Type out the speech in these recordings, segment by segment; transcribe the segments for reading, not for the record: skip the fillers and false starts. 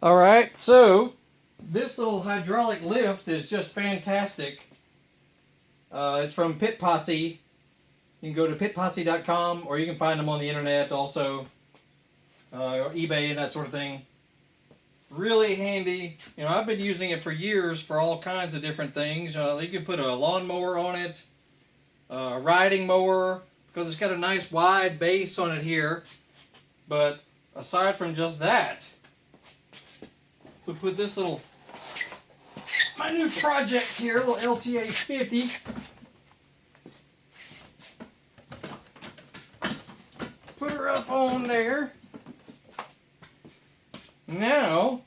All right, so this little hydraulic lift is just fantastic. It's from Pit Posse. You can go to pitposse.com, or you can find them on the internet also, or eBay and that sort of thing. Really handy. You know, I've been using it for years for all kinds of different things. You can put a lawnmower on it, a riding mower, because it's got a nice wide base on it here. But aside from just that, we put this little, my new project here, little LTA 50. Put her up on there. Now,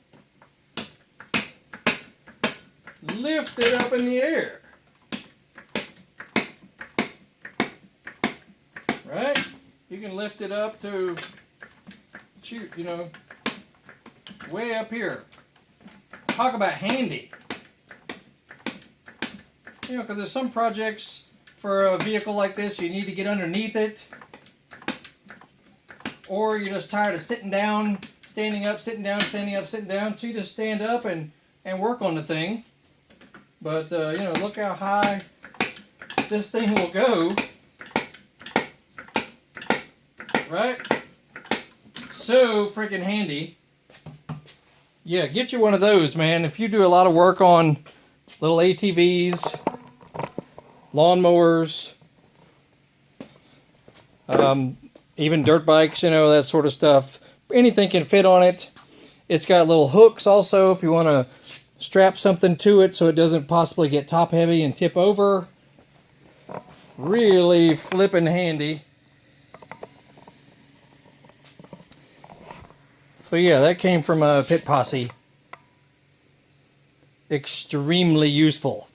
lift it up in the air. Right? You can lift it up to, shoot, you know, way up here. Talk about handy. You know, because there's some projects for a vehicle like this, you need to get underneath it. Or you're just tired of sitting down, standing up, sitting down, standing up, sitting down. So you just stand up and work on the thing. But, you know, look how high this thing will go. Right? So freaking handy. Yeah, get you one of those, man. If you do a lot of work on little ATVs, lawnmowers, even dirt bikes, you know, that sort of stuff. Anything can fit on it. It's got little hooks also if you want to strap something to it so it doesn't possibly get top heavy and tip over. Really flippin' handy. So yeah, that came from Pit Posse. Extremely useful.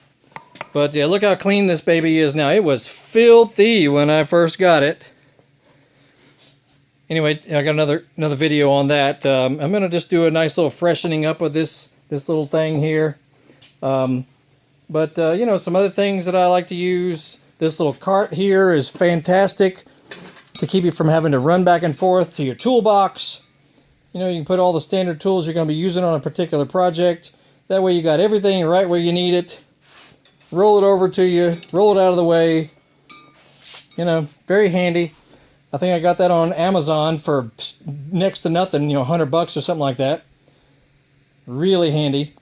But yeah, look how clean this baby is now. It was filthy when I first got it. Anyway, I got another video on that. I'm gonna just do a nice little freshening up of this little thing here. You know, some other things that I like to use. This little cart here is fantastic to keep you from having to run back and forth to your toolbox. You know, you can put all the standard tools you're going to be using on a particular project. That way you got everything right where you need it. Roll it over to you, roll it out of the way. You know, very handy. I think I got that on Amazon for next to nothing, you know, $100 or something like that. Really handy.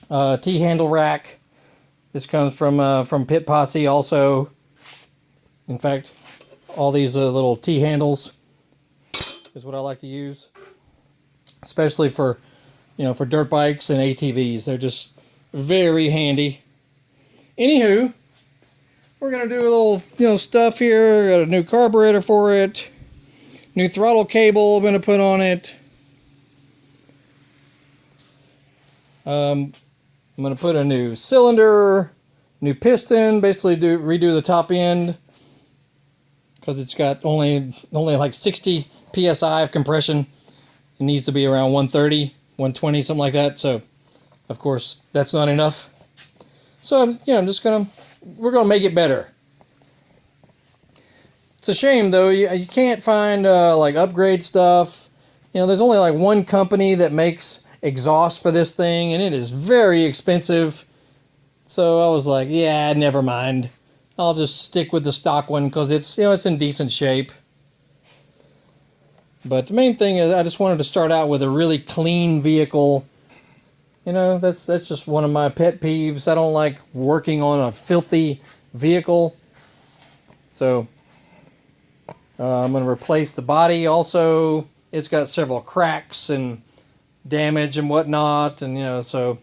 T-handle rack. This comes from Pit Posse also. In fact, all these little T-handles is what I like to use. Especially for, you know, for dirt bikes and ATVs. They're just very handy. Anywho, we're going to do a little, you know, stuff here. Got a new carburetor for it. New throttle cable I'm going to put on it. I'm going to put a new cylinder, new piston, basically redo the top end. Because it's got only like 60 PSI of compression. It needs to be around 130, 120, something like that. So, of course, that's not enough. So, yeah, we're gonna make it better. It's a shame, though. You can't find, like, upgrade stuff. You know, there's only, like, one company that makes exhaust for this thing, and it is very expensive. So I was like, yeah, never mind. I'll just stick with the stock one because it's, you know, it's in decent shape. But the main thing is I just wanted to start out with a really clean vehicle. You know, that's just one of my pet peeves. I don't like working on a filthy vehicle. So I'm going to replace the body also. It's got several cracks and damage and whatnot. And, you know, so